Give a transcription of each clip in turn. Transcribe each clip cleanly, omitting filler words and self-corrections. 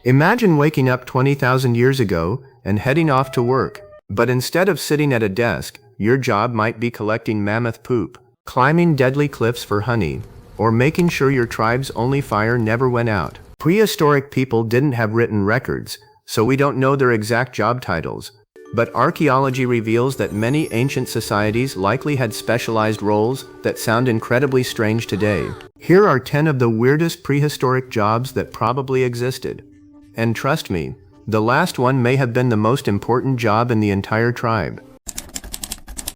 Imagine waking up 20,000 years ago and heading off to work. But instead of sitting at a desk, your job might be collecting mammoth poop, climbing deadly cliffs for honey, or making sure your tribe's only fire never went out. Prehistoric people didn't have written records, so we don't know their exact job titles. But archaeology reveals that many ancient societies likely had specialized roles that sound incredibly strange today. Here are 10 of the weirdest prehistoric jobs that probably existed. And trust me, the last one may have been the most important job in the entire tribe.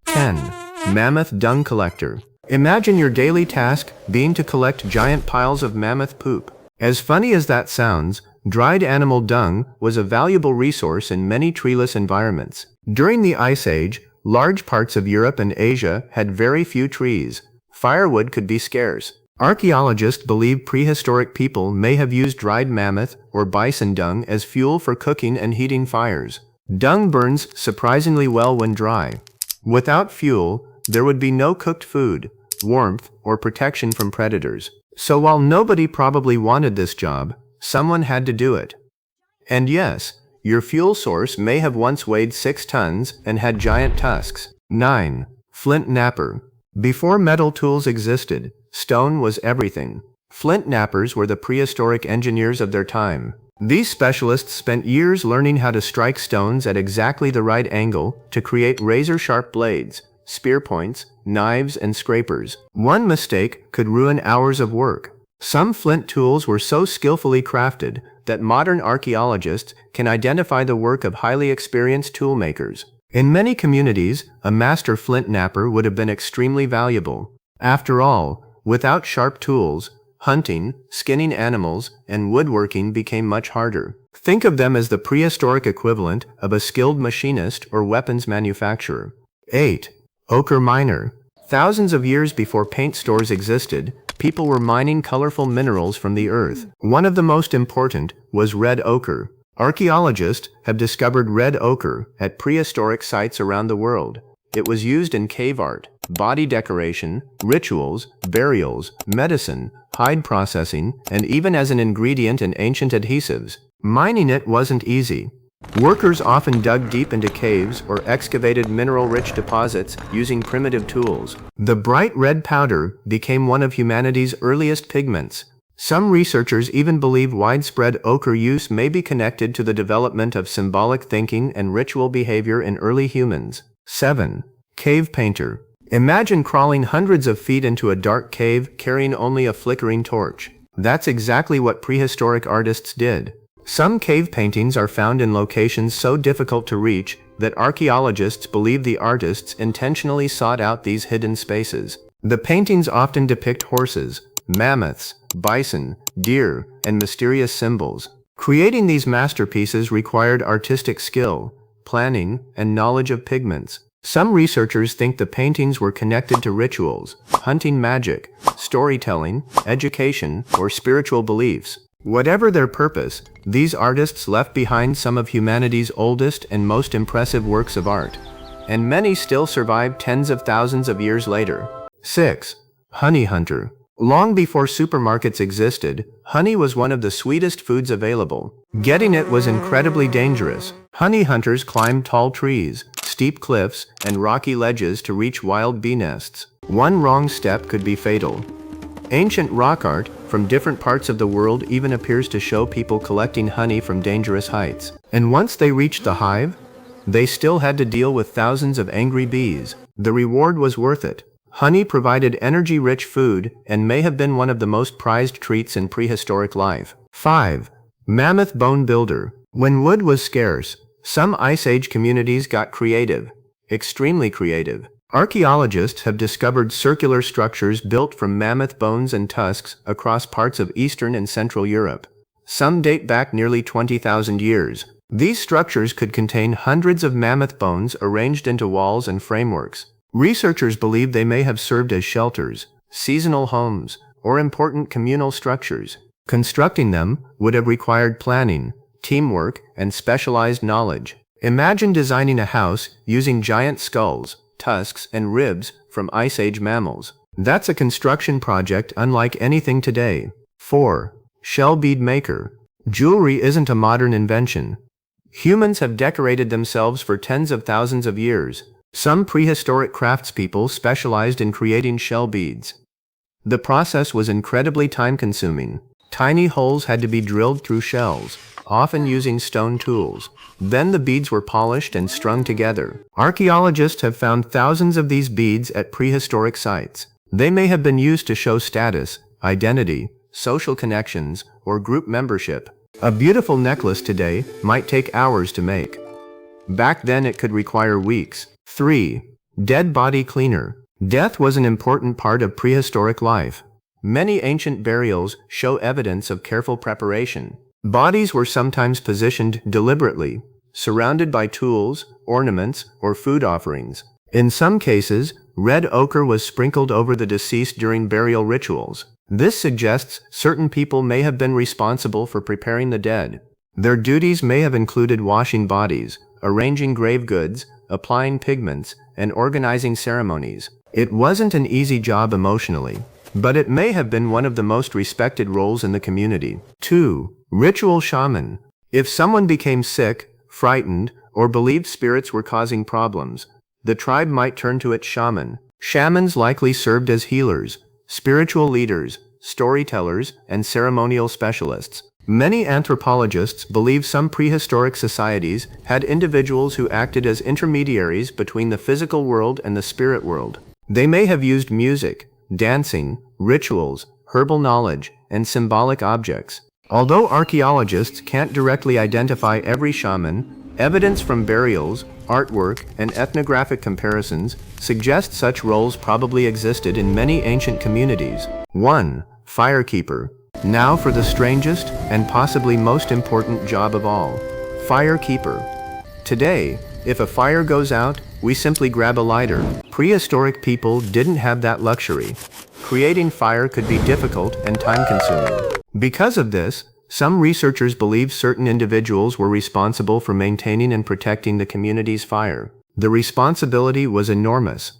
10. Mammoth dung collector. Imagine your daily task being to collect giant piles of mammoth poop. As funny as that sounds, dried animal dung was a valuable resource in many treeless environments. During the Ice Age, large parts of Europe and Asia had very few trees. Firewood could be scarce. Archaeologists believe prehistoric people may have used dried mammoth or bison dung as fuel for cooking and heating fires. Dung burns surprisingly well when dry. Without fuel, there would be no cooked food, warmth, or protection from predators. So while nobody probably wanted this job, someone had to do it. And yes, your fuel source may have once weighed 6 tons and had giant tusks. 9. Flint Knapper. Before metal tools existed, stone was everything. Flint Knappers were the prehistoric engineers of their time. These specialists spent years learning how to strike stones at exactly the right angle to create razor-sharp blades, spear points, knives, and scrapers. One mistake could ruin hours of work. Some flint tools were so skillfully crafted that modern archaeologists can identify the work of highly experienced toolmakers. In many communities, a master flint knapper would have been extremely valuable. After all, without sharp tools, hunting, skinning animals, and woodworking became much harder. Think of them as the prehistoric equivalent of a skilled machinist or weapons manufacturer. 8. Ochre Miner. Thousands of years before paint stores existed, people were mining colorful minerals from the earth. One of the most important was red ochre. Archaeologists have discovered red ochre at prehistoric sites around the world. It was used in cave art, body decoration, rituals, burials, medicine, hide processing, and even as an ingredient in ancient adhesives. Mining it wasn't easy. Workers often dug deep into caves or excavated mineral-rich deposits using primitive tools. The bright red powder became one of humanity's earliest pigments. Some researchers even believe widespread ochre use may be connected to the development of symbolic thinking and ritual behavior in early humans. 7. Cave painter. Imagine crawling hundreds of feet into a dark cave carrying only a flickering torch. That's exactly what prehistoric artists did. Some cave paintings are found in locations so difficult to reach that archaeologists believe the artists intentionally sought out these hidden spaces. The paintings often depict horses, mammoths, bison, deer, and mysterious symbols. Creating these masterpieces required artistic skill, planning, and knowledge of pigments. Some researchers think the paintings were connected to rituals, hunting magic, storytelling, education, or spiritual beliefs. Whatever their purpose, these artists left behind some of humanity's oldest and most impressive works of art, and many still survive tens of thousands of years later. 6. Honey hunter. Long before supermarkets existed, honey was one of the sweetest foods available. Getting it was incredibly dangerous. Honey hunters climbed tall trees, steep cliffs, and rocky ledges to reach wild bee nests. One wrong step could be fatal. Ancient rock art from different parts of the world even appears to show people collecting honey from dangerous heights. And once they reached the hive, they still had to deal with thousands of angry bees. The reward was worth it. Honey provided energy-rich food and may have been one of the most prized treats in prehistoric life. 5. Mammoth bone builder. When wood was scarce, some Ice Age communities got creative, extremely creative. Archaeologists have discovered circular structures built from mammoth bones and tusks across parts of Eastern and Central Europe. Some date back nearly 20,000 years. These structures could contain hundreds of mammoth bones arranged into walls and frameworks. Researchers believe they may have served as shelters, seasonal homes, or important communal structures. Constructing them would have required planning, teamwork, and specialized knowledge. Imagine designing a house using giant skulls, tusks, and ribs from Ice Age mammals. That's a construction project unlike anything today. 4. Shell bead maker. Jewelry isn't a modern invention. Humans have decorated themselves for tens of thousands of years. Some prehistoric craftspeople specialized in creating shell beads. The process was incredibly time-consuming. Tiny holes had to be drilled through shells, often using stone tools. Then the beads were polished and strung together. Archaeologists have found thousands of these beads at prehistoric sites. They may have been used to show status, identity, social connections, or group membership. A beautiful necklace today might take hours to make. Back then it could require weeks. 3. Dead body cleaner. Death was an important part of prehistoric life. Many ancient burials show evidence of careful preparation. Bodies were sometimes positioned deliberately, surrounded by tools, ornaments, or food offerings. In some cases, red ochre was sprinkled over the deceased during burial rituals. This suggests certain people may have been responsible for preparing the dead. Their duties may have included washing bodies, arranging grave goods, applying pigments, and organizing ceremonies. It wasn't an easy job emotionally, but it may have been one of the most respected roles in the community. 2. Ritual shaman. If someone became sick, frightened, or believed spirits were causing problems, the tribe might turn to its shaman. Shamans likely served as healers, spiritual leaders, storytellers, and ceremonial specialists. Many anthropologists believe some prehistoric societies had individuals who acted as intermediaries between the physical world and the spirit world. They may have used music, dancing, rituals, herbal knowledge, and symbolic objects. Although archaeologists can't directly identify every shaman, evidence from burials, artwork, and ethnographic comparisons suggest such roles probably existed in many ancient communities. 1. Firekeeper. Now for the strangest and possibly most important job of all. Firekeeper. Today, if a fire goes out, we simply grab a lighter. Prehistoric people didn't have that luxury. Creating fire could be difficult and time-consuming. Because of this, some researchers believe certain individuals were responsible for maintaining and protecting the community's fire. The responsibility was enormous.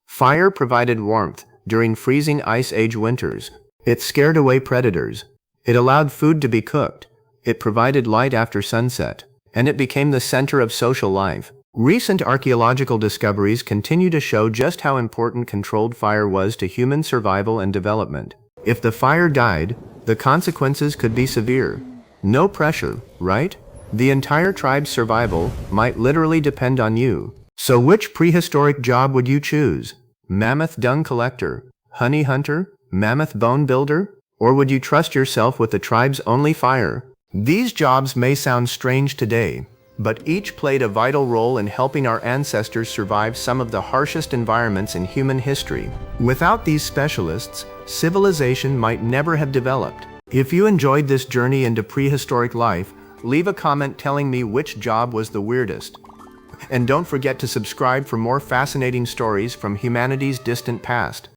Fire provided warmth during freezing Ice Age winters. It scared away predators. It allowed food to be cooked. It provided light after sunset. And it became the center of social life. Recent archaeological discoveries continue to show just how important controlled fire was to human survival and development. If the fire died, the consequences could be severe. No pressure, right? The entire tribe's survival might literally depend on you. So which prehistoric job would you choose? Mammoth dung collector, honey hunter, mammoth bone builder? Or would you trust yourself with the tribe's only fire? These jobs may sound strange today, but each played a vital role in helping our ancestors survive some of the harshest environments in human history. Without these specialists, civilization might never have developed. If you enjoyed this journey into prehistoric life, leave a comment telling me which job was the weirdest. And don't forget to subscribe for more fascinating stories from humanity's distant past.